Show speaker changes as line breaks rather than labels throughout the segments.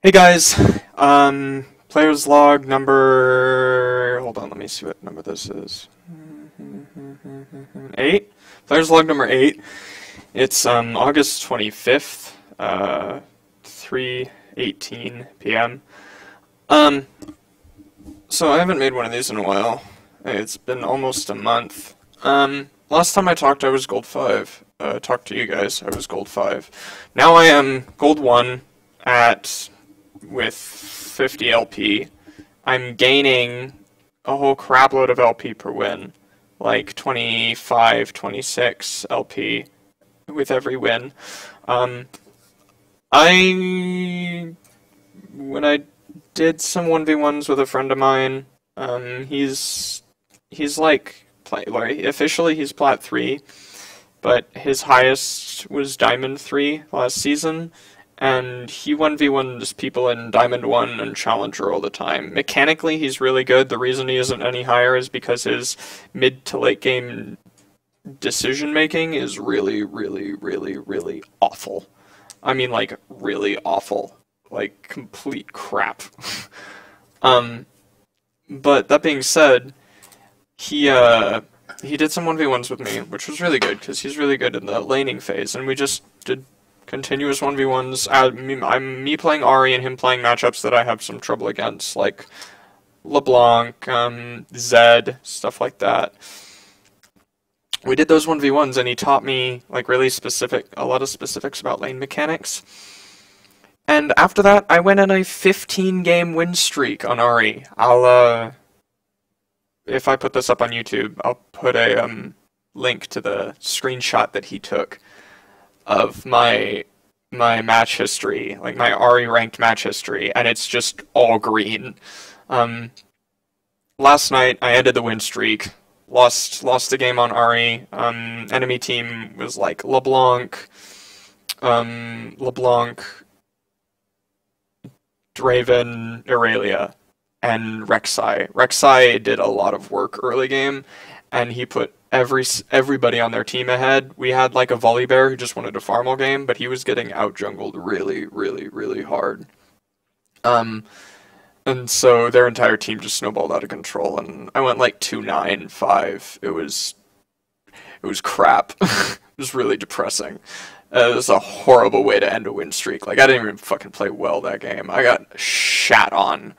Hey guys, players log number, hold on, let me see what number this is. 8? Players log number 8. It's, August 25th, 3:18 p.m. Um, so I haven't made one of these in a while. It's been almost a month. Last time I talked I was gold 5. Talked to you guys, I was gold 5. Now I am gold 1 at with 50 LP. I'm gaining a whole crapload of LP per win, like 25, 26 LP with every win. I when I did some 1v1s with a friend of mine, he's like officially he's plat 3, but his highest was diamond 3 last season. And he 1v1s people in Diamond 1 and Challenger all the time. Mechanically, he's really good. The reason he isn't any higher is because his mid to late game decision making is really, really, really, really awful. I mean, like, really awful. Like, complete crap. um, but that being said, he did some 1v1s with me, which was really good, because he's really good in the laning phase, and we just did continuous 1v1s. I'm me playing Ahri and him playing matchups that I have some trouble against, like LeBlanc, Zed, stuff like that. We did those 1v1s and he taught me like really a lot of specifics about lane mechanics. And after that, I went on a 15-game win streak on Ahri. If I put this up on YouTube, I'll put a link to the screenshot that he took of my match history, like my Ahri ranked match history, and it's just all green. Last night I ended the win streak, lost the game on Ahri. Enemy team was like LeBlanc, Draven, Irelia, and Rek'Sai. Rek'Sai did a lot of work early game, and he put everybody on their team ahead. We had like a Volibear who just wanted to farm all game, but he was getting out jungled really, really, really hard. And so their entire team just snowballed out of control, and I went like 2-9-5. It was crap. It was really depressing. It was a horrible way to end a win streak. Like, I didn't even fucking play well that game. I got shat on.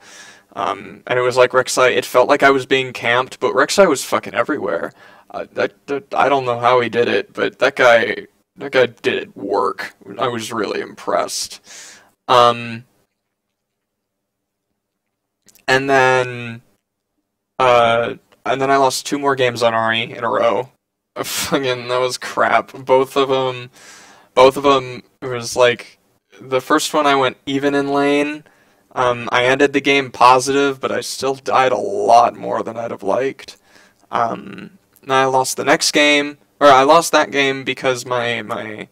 And it was like Rek'Sai, it felt like I was being camped, but Rek'Sai was fucking everywhere. I don't know how he did it, but that guy did work. I was really impressed. And then, I lost 2 more games on Ahri in a row. Fucking, that was crap. Both of them, it was like, the first one I went even in lane. I ended the game positive, but I still died a lot more than I'd have liked. And I lost the next game, or I lost that game because my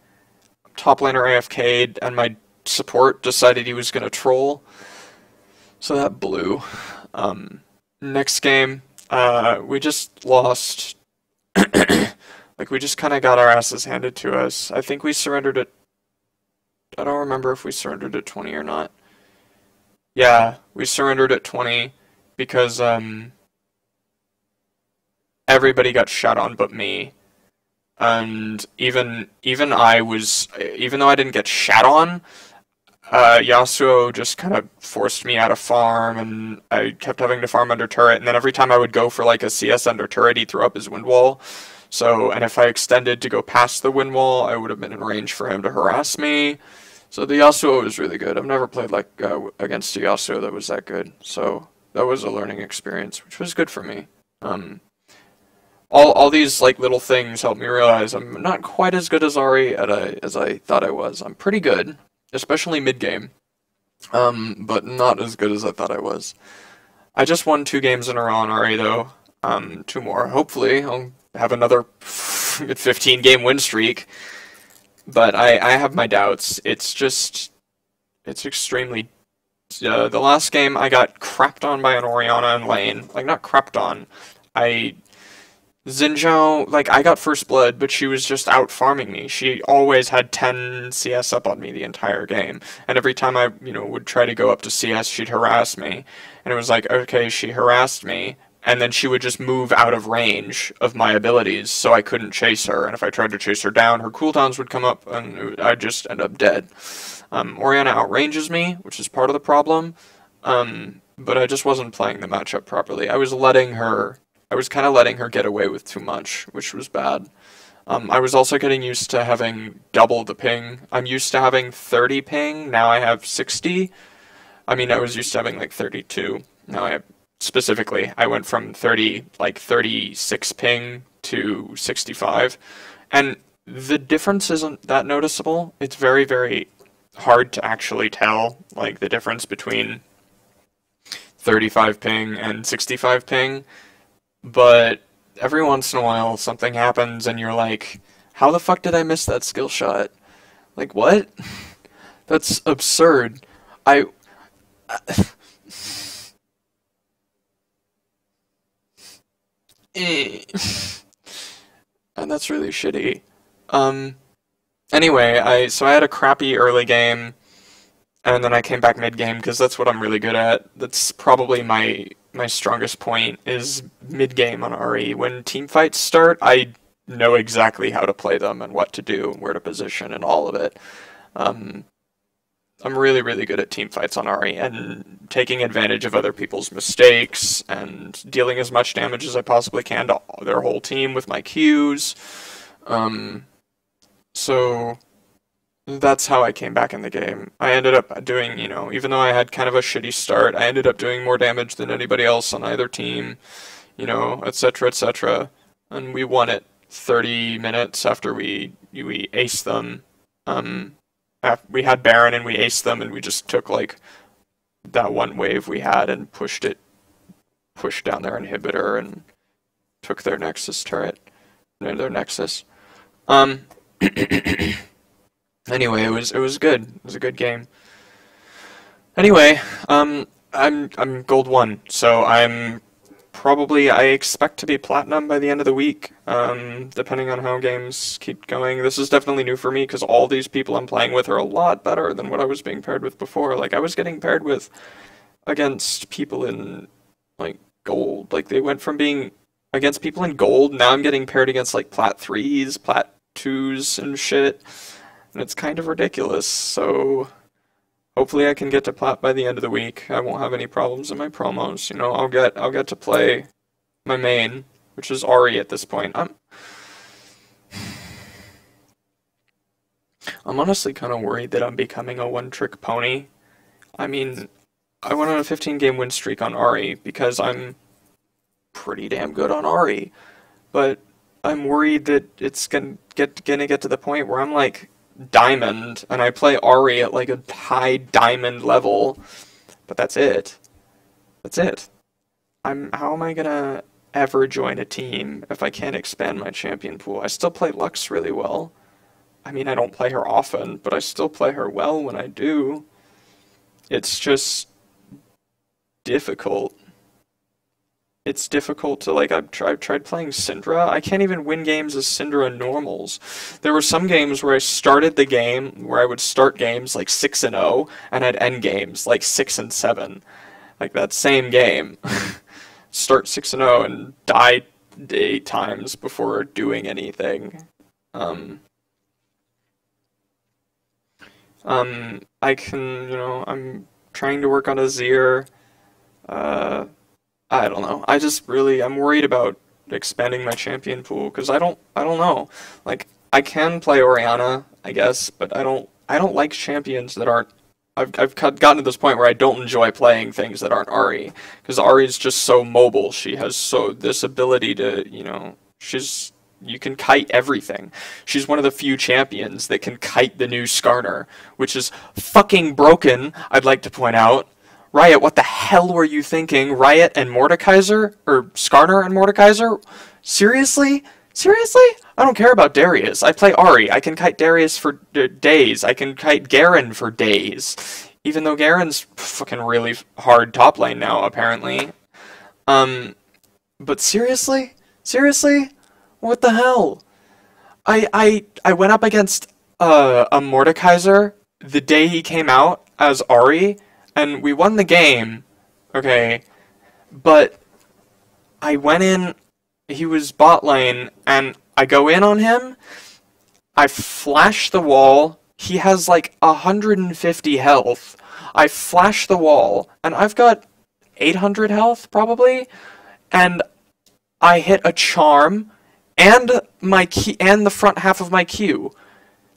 top laner AFK'd and my support decided he was gonna troll. So that blew. Next game, we just lost. Like, we just kind of got our asses handed to us. I think we surrendered at. I don't remember if we surrendered at 20 or not. Yeah, we surrendered at 20 because everybody got shot on but me. And even though I didn't get shat on, Yasuo just kind of forced me out of farm, and I kept having to farm under turret, and then every time I would go for like a CS under turret, he threw up his wind wall. So, and if I extended to go past the wind wall, I would have been in range for him to harass me. So the Yasuo was really good. I've never played like against a Yasuo that was that good. So that was a learning experience, which was good for me. All these like little things helped me realize I'm not quite as good as Ahri as I thought I was. I'm pretty good, especially mid game, but not as good as I thought I was. I just won 2 games in a row on Ahri though. 2 more. Hopefully I'll have another 15-game win streak. But I have my doubts. It's extremely. The last game I got crapped on by an Orianna in lane. Like, not crapped on. I Xin Zhao, like, I got first blood, but she was just out farming me. She always had 10 CS up on me the entire game. And every time I, would try to go up to CS, she'd harass me. And it was like, okay, she harassed me, and then she would just move out of range of my abilities, so I couldn't chase her. And if I tried to chase her down, her cooldowns would come up, and I'd just end up dead. Orianna outranges me, which is part of the problem. But I just wasn't playing the matchup properly. I was kind of letting her get away with too much, which was bad. I was also getting used to having double the ping. I'm used to having 30 ping, now I have 60. I mean, I was used to having like 32. Now I went from 36 ping to 65. And the difference isn't that noticeable. It's very, very hard to actually tell, like, the difference between 35 ping and 65 ping. But every once in a while, something happens and you're like, how the fuck did I miss that skill shot? Like, what? That's absurd. I... And that's really shitty. Anyway, so I had a crappy early game, and then I came back mid-game, because that's what I'm really good at. That's probably my strongest point, is mid-game on RE. When team fights start, I know exactly how to play them, and what to do, and where to position, and all of it. I'm really, really good at team fights on RE, and taking advantage of other people's mistakes, and dealing as much damage as I possibly can to their whole team with my Qs. So that's how I came back in the game. I ended up doing, even though I had kind of a shitty start, I ended up doing more damage than anybody else on either team, etc., etc. And we won it 30 minutes after we aced them. We had Baron and we aced them, and we just took, like, that one wave we had and pushed down their inhibitor and took their Nexus turret, their Nexus. Anyway, it was good. It was a good game. Anyway, I'm gold 1, so I expect to be platinum by the end of the week, depending on how games keep going. This is definitely new for me, because all these people I'm playing with are a lot better than what I was being paired with before. Like, I was getting paired with against people in, like, gold. Like, they went from being against people in gold, now I'm getting paired against, like, plat 3s, plat 2s, and shit. And it's kind of ridiculous, so hopefully I can get to plat by the end of the week. I won't have any problems in my promos. I'll get to play my main, which is Ahri at this point. I'm honestly kind of worried that I'm becoming a one-trick pony. I mean, I went on a 15-game win streak on Ahri because I'm pretty damn good on Ahri, but I'm worried that it's gonna get to the point where I'm like diamond, and I play Ahri at like a high diamond level, but that's it. That's it. How am I gonna ever join a team if I can't expand my champion pool? I still play Lux really well. I mean, I don't play her often, but I still play her well when I do. It's just difficult. It's difficult to, like, I've tried playing Syndra. I can't even win games as Syndra normals. There were some games where I started the game, where I would start games like 6-0, and I'd end games like 6-7. Like that same game. Start 6-0 and die 8 times before doing anything. I'm trying to work on Azir. I don't know. I'm worried about expanding my champion pool, because I don't know. Like, I can play Orianna, I guess, but I don't like champions that aren't. I've gotten to this point where I don't enjoy playing things that aren't Ahri, because Ahri's just so mobile. She has this ability to, you can kite everything. She's one of the few champions that can kite the new Skarner, which is fucking broken, I'd like to point out. Riot, what the hell were you thinking? Riot and Mordekaiser? Or Skarner and Mordekaiser? Seriously? Seriously? I don't care about Darius. I play Ahri. I can kite Darius for days. I can kite Garen for days. Even though Garen's fucking really hard top lane now, apparently. But seriously? Seriously? What the hell? I went up against a Mordekaiser the day he came out as Ari, and we won the game, okay, but I went in, he was bot lane, and I go in on him, I flash the wall, he has like 150 health, I flash the wall, and I've got 800 health, probably, and I hit a charm, and my key, and the front half of my Q.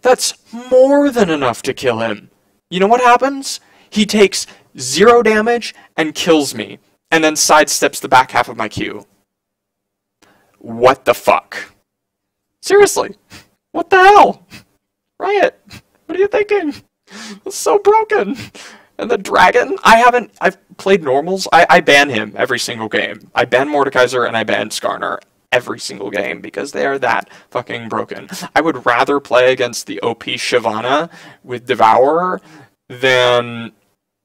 That's more than enough to kill him. You know what happens? He takes 0 damage and kills me, and then sidesteps the back half of my Q. What the fuck? Seriously, what the hell? Riot, what are you thinking? It's so broken. And the dragon, I've played normals, I ban him every single game. I ban Mordekaiser and I ban Skarner every single game because they are that fucking broken. I would rather play against the OP Shyvana with Devourer than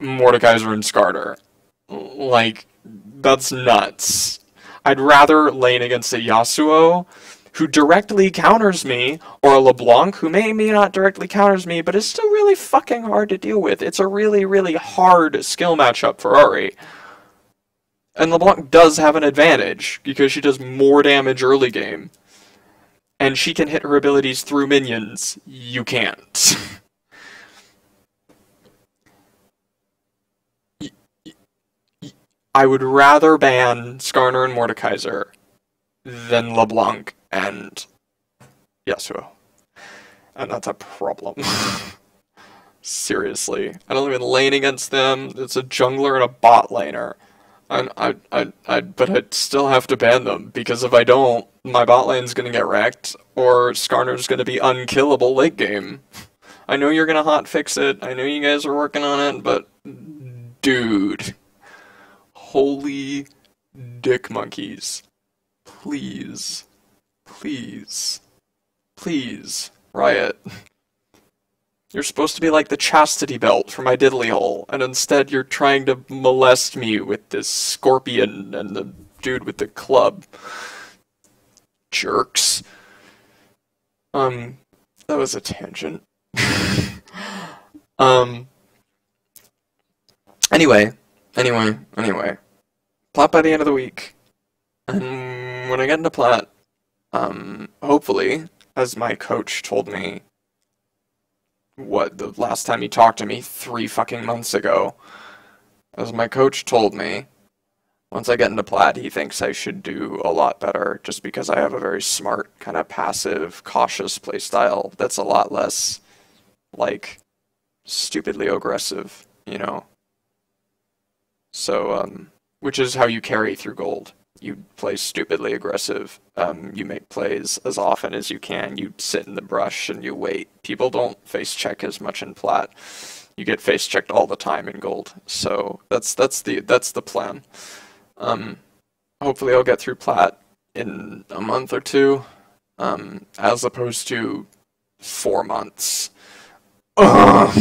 Mordekaiser and Skarner. Like, that's nuts. I'd rather lane against a Yasuo who directly counters me, or a LeBlanc who may not directly counters me, but is still really fucking hard to deal with. It's a really, really hard skill matchup for Ahri. And LeBlanc does have an advantage, because she does more damage early game. And she can hit her abilities through minions. You can't. I would rather ban Skarner and Mordekaiser than LeBlanc and Yasuo. And that's a problem. Seriously. I don't even lane against them. It's a jungler and a bot laner. But I'd still have to ban them, because if I don't, my bot lane's gonna get wrecked, or Skarner's gonna be unkillable late game. I know you're gonna hotfix it, I know you guys are working on it, but dude. Holy dick monkeys. Please. Please. Please. Riot. You're supposed to be like the chastity belt for my diddly hole, and instead you're trying to molest me with this scorpion and the dude with the club. Jerks. That was a tangent. Anyway. Plat by the end of the week. And when I get into Plat, hopefully, as my coach told me, the last time he talked to me 3 fucking months ago, as my coach told me, once I get into Plat, he thinks I should do a lot better, just because I have a very smart, kind of passive, cautious playstyle that's a lot less, like, stupidly aggressive, you know? So, which is how you carry through gold. You play stupidly aggressive. You make plays as often as you can. You sit in the brush and you wait. People don't face check as much in Plat. You get face checked all the time in gold. So that's the plan. Hopefully I'll get through Plat in a month or 2, as opposed to 4 months. Ugh.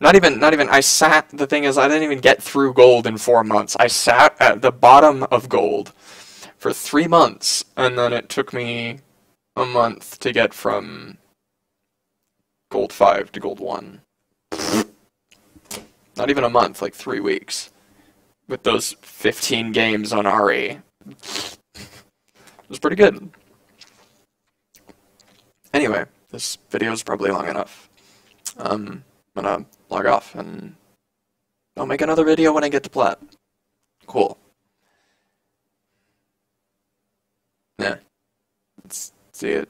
Not even, the thing is, I didn't even get through gold in 4 months. I sat at the bottom of gold for 3 months, and then it took me a month to get from gold 5 to gold 1. Not even a month, like 3 weeks. With those 15 games on Ahri. It was pretty good. Anyway, this video is probably long enough. I'm gonna log off, and I'll make another video when I get to Plat. Cool. Yeah. Let's see it.